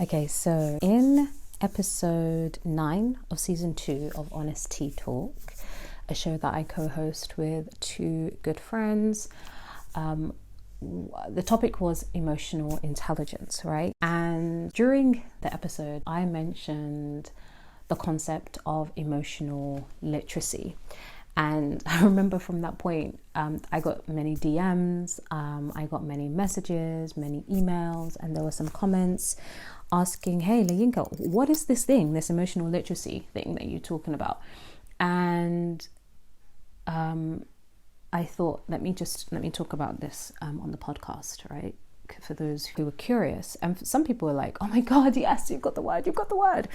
Okay, so in episode 9 of season 2 of Honest Tea Talk, a show that I co-host with two good friends, the topic was emotional intelligence, right? And during the episode, I mentioned the concept of emotional literacy. And I remember from that point, I got many DMs, I got many messages, many emails, and there were some comments asking, hey, LaYinka, what is this thing, this emotional literacy thing that you're talking about? And I thought, let me talk about this on the podcast, right? For those who were curious. And some people were like, oh my God, yes, you've got the word.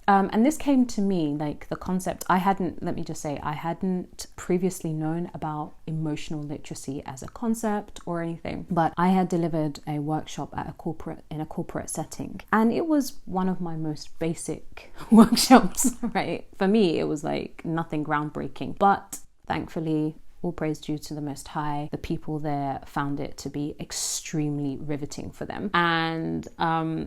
And this came to me, like the concept, I hadn't previously known about emotional literacy as a concept or anything, but I had delivered a workshop in a corporate setting. And it was one of my most basic workshops, right? For me, it was like nothing groundbreaking, but thankfully, all praise due to the Most High, the people there found it to be extremely riveting for them. And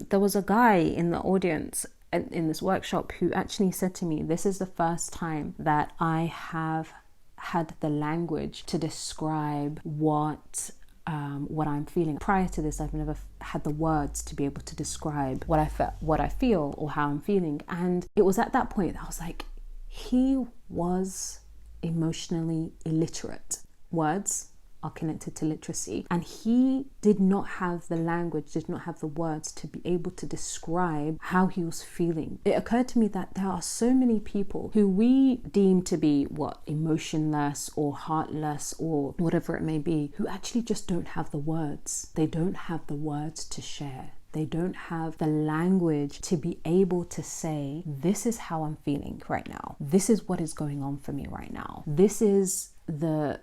there was a guy in the audience in this workshop who actually said to me, this is the first time that I have had the language to describe what I'm feeling. Prior to this, I've never had the words to be able to describe what I feel or how I'm feeling. And it was at that point that I was like, he was emotionally illiterate. Words are connected to literacy, and he did not have the language, did not have the words to be able to describe how he was feeling. It occurred to me that there are so many people who we deem to be emotionless or heartless or whatever it may be, who actually just don't have the words. They don't have the words to share. They don't have the language to be able to say, this is how I'm feeling right now. This is what is going on for me right now. This is the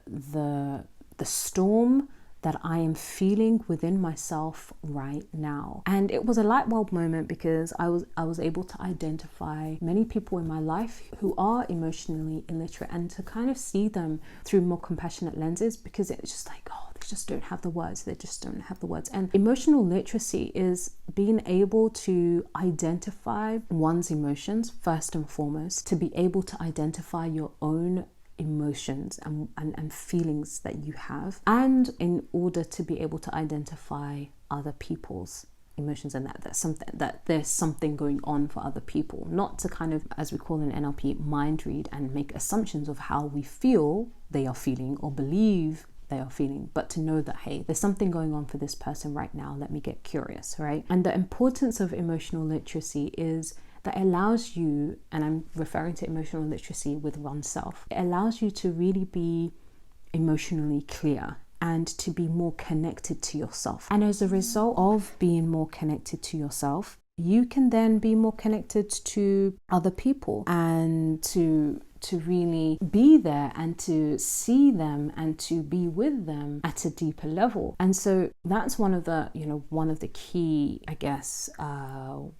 storm that I am feeling within myself right now. And it was a light bulb moment because I was able to identify many people in my life who are emotionally illiterate and to kind of see them through more compassionate lenses, because it's just like, oh, they just don't have the words. They just don't have the words. And emotional literacy is being able to identify one's emotions first and foremost, to be able to identify your own emotions and feelings that you have, and in order to be able to identify other people's emotions, and that there's something going on for other people, not to kind of, as we call in NLP, mind read and make assumptions of how we feel they are feeling or believe they are feeling, but to know that, hey, there's something going on for this person right now, let me get curious, right? And the importance of emotional literacy is that allows you, and I'm referring to emotional literacy with oneself, it allows you to really be emotionally clear and to be more connected to yourself. And as a result of being more connected to yourself, you can then be more connected to other people and to really be there and to see them and to be with them at a deeper level. And so that's one of the key, I guess,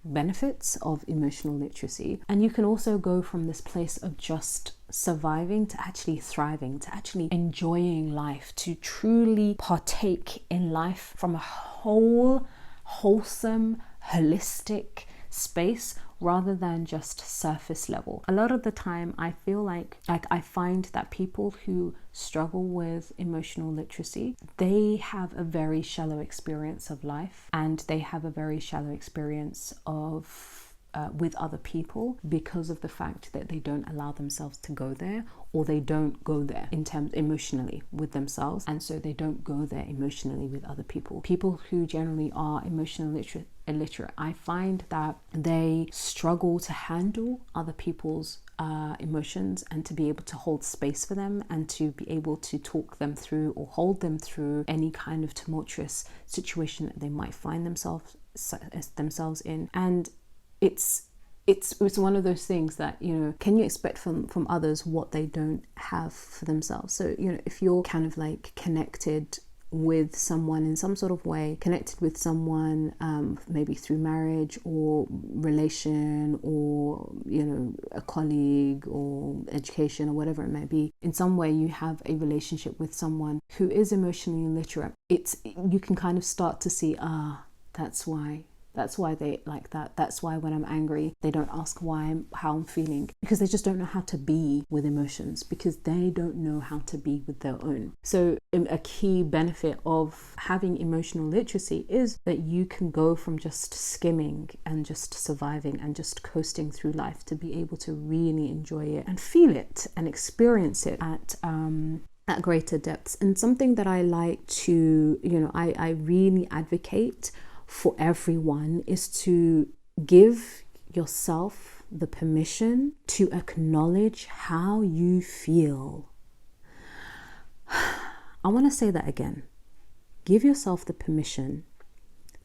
benefits of emotional literacy. And you can also go from this place of just surviving to actually thriving, to actually enjoying life, to truly partake in life from a whole, wholesome, holistic space rather than just surface level. A lot of the time I feel like I find that people who struggle with emotional literacy, they have a very shallow experience of life, and they have a very shallow experience of with other people, because of the fact that they don't allow themselves to go there, or they don't go there in terms emotionally with themselves, and so they don't go there emotionally with other people. People who generally are emotionally illiterate, I find that they struggle to handle other people's emotions and to be able to hold space for them and to be able to talk them through or hold them through any kind of tumultuous situation that they might find themselves in. And it's one of those things that, can you expect from others what they don't have for themselves? So, if you're kind of like connected with someone in some sort of way, connected with someone maybe through marriage or relation or a colleague or education or whatever it may be, in some way you have a relationship with someone who is emotionally illiterate, you can kind of start to see, that's why That's why they like that. That's why when I'm angry, they don't ask how I'm feeling, because they just don't know how to be with emotions, because they don't know how to be with their own. So a key benefit of having emotional literacy is that you can go from just skimming and just surviving and just coasting through life to be able to really enjoy it and feel it and experience it at greater depths. And something that I like to, I really advocate for everyone is to give yourself the permission to acknowledge how you feel. I want to say that again. Give yourself the permission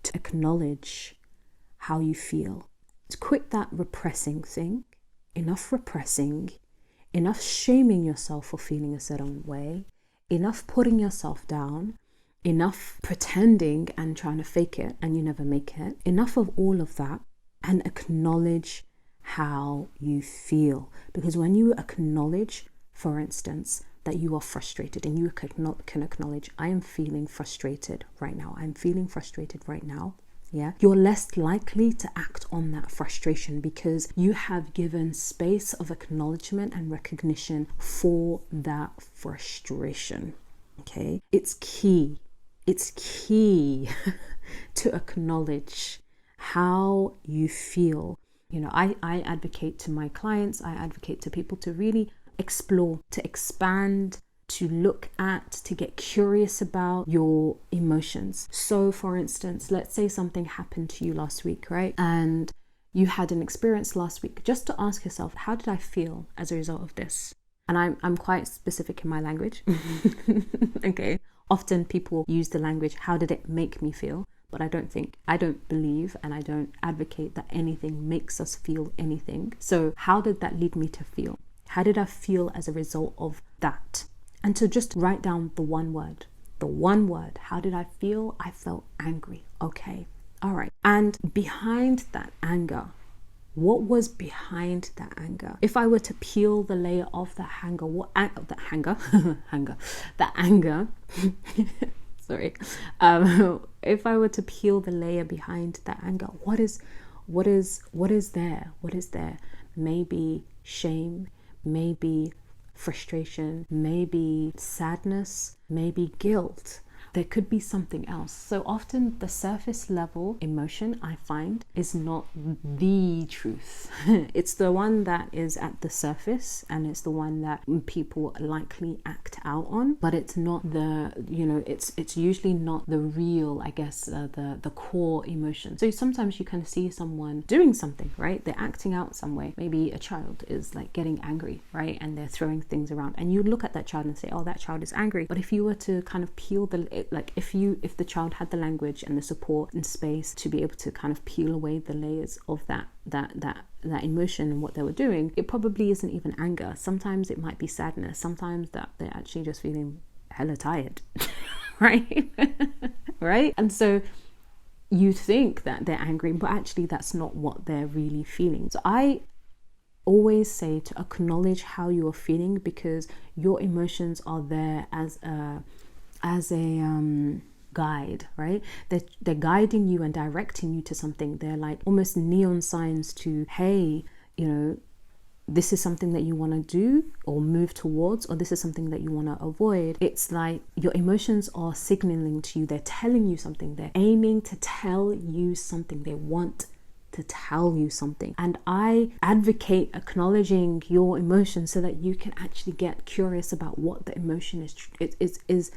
to acknowledge how you feel. To quit that repressing thing. Enough repressing. Enough shaming yourself for feeling a certain way. Enough putting yourself down. Enough pretending and trying to fake it and you never make it. Enough of all of that, and acknowledge how you feel. Because when you acknowledge, for instance, that you are frustrated, and you can acknowledge, I am feeling frustrated right now. I'm feeling frustrated right now. Yeah, you're less likely to act on that frustration because you have given space of acknowledgement and recognition for that frustration. Okay, it's key to acknowledge how you feel. I advocate to my clients, I advocate to people to really explore, to expand, to look at, to get curious about your emotions. So for instance, let's say something happened to you last week, right? And you had an experience last week, just to ask yourself, how did I feel as a result of this? And I'm quite specific in my language. Okay. Often people use the language, how did it make me feel? But I don't believe, and I don't advocate that anything makes us feel anything. So how did that lead me to feel? How did I feel as a result of that? And to just write down the one word. How did I feel? I felt angry. Okay. All right. And behind that anger, what was behind that anger? If I were to peel the layer of the anger, sorry. If I were to peel the layer behind that anger, what is there? What is there? Maybe shame, maybe frustration, maybe sadness, maybe guilt. There could be something else. So often the surface level emotion, I find, is not the truth. It's the one that is at the surface, and it's the one that people likely act out on, but it's not the, it's usually not the real, I guess, the core emotion. So sometimes you can see someone doing something, right? They're acting out some way. Maybe a child is like getting angry, right? And they're throwing things around, and you look at that child and say, oh, that child is angry. But if you were to kind of peel if the child had the language and the support and space to be able to kind of peel away the layers of that emotion and what they were doing, it probably isn't even anger. Sometimes it might be sadness. Sometimes that they're actually just feeling hella tired, right? Right? And so you think that they're angry, but actually that's not what they're really feeling. So I always say to acknowledge how you are feeling, because your emotions are there as a guide, right? They're guiding you and directing you to something. They're like almost neon signs to, hey, this is something that you want to do or move towards, or this is something that you want to avoid. It's like your emotions are signaling to you. They're telling you something. They're aiming to tell you something. They want to tell you something. And I advocate acknowledging your emotions so that you can actually get curious about what the emotion is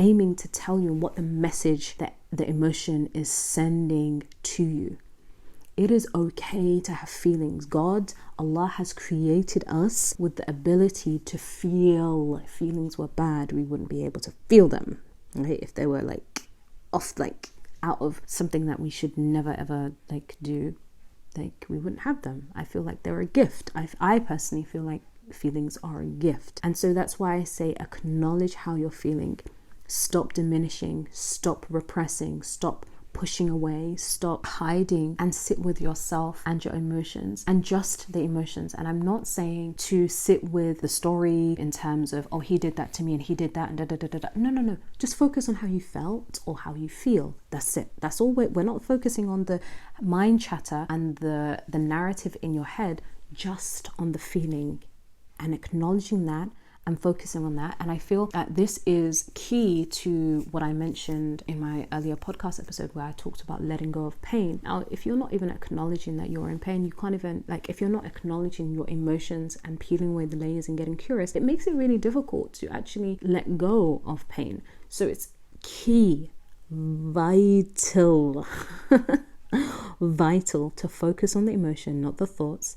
aiming to tell you, and what the message that the emotion is sending to you. It is okay to have feelings. Allah has created us with the ability to feel. If feelings were bad, we wouldn't be able to feel them, right? If they were out of something that we should never ever do, we wouldn't have them. I feel like they're a gift. I personally feel like feelings are a gift. And so that's why I say acknowledge how you're feeling. Stop diminishing, stop repressing, stop pushing away, stop hiding, and sit with yourself and your emotions, and just the emotions. And I'm not saying to sit with the story in terms of, oh, he did that to me and he did that and da da da da da. No. Just focus on how you felt or how you feel. That's it. That's all. We're not focusing on the mind chatter and the narrative in your head, just on the feeling and acknowledging that and focusing on that. And I feel that this is key to what I mentioned in my earlier podcast episode where I talked about letting go of pain. Now, if you're not even acknowledging that you're in pain, you can't even, like, if you're not acknowledging your emotions and peeling away the layers and getting curious, it makes it really difficult to actually let go of pain. So it's key, vital, vital to focus on the emotion, not the thoughts,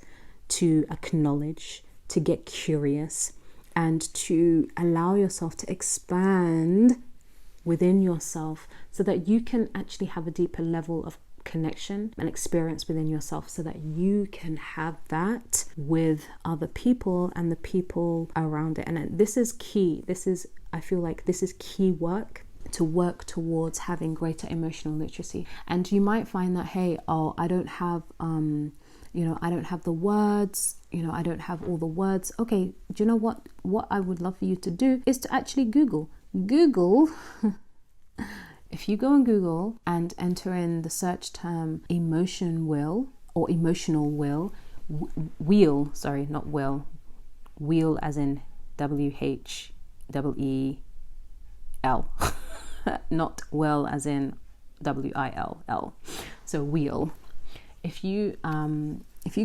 to acknowledge, to get curious, and to allow yourself to expand within yourself so that you can actually have a deeper level of connection and experience within yourself, so that you can have that with other people and the people around it. And this is key. I feel like this is key work to work towards having greater emotional literacy. And you might find that, hey, I don't have I don't have the words, I don't have all the words. Okay, do you know what? What I would love for you to do is to actually Google. If you go on Google and enter in the search term emotion will or emotional will, wheel as in WHEEL, not well as in WILL. So wheel. If you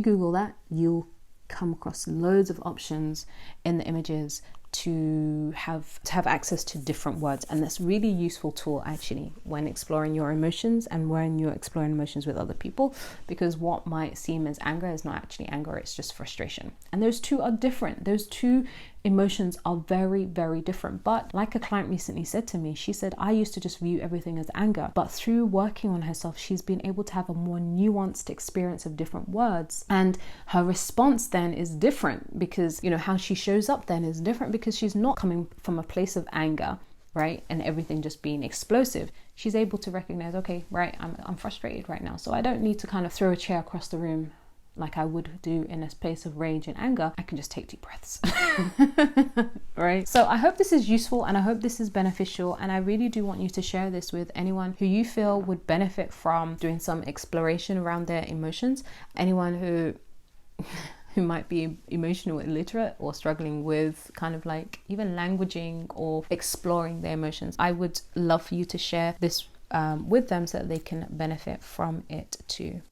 Google that, you'll come across loads of options in the images to have access to different words. And that's really useful tool actually when exploring your emotions and when you're exploring emotions with other people, because what might seem as anger is not actually anger, it's just frustration. And those two are different. Those two emotions are very, very different. But like a client recently said to me, she said, I used to just view everything as anger, but through working on herself, she's been able to have a more nuanced experience of different words. And her response then is different because, how she shows up then is different because she's not coming from a place of anger, right? And everything just being explosive. She's able to recognize, okay, right, I'm frustrated right now. So I don't need to kind of throw a chair across the room like I would do in a space of rage and anger. I can just take deep breaths, right? So I hope this is useful and I hope this is beneficial. And I really do want you to share this with anyone who you feel would benefit from doing some exploration around their emotions. Anyone who might be emotional illiterate or struggling with kind of like even languaging or exploring their emotions. I would love for you to share this with them so that they can benefit from it too.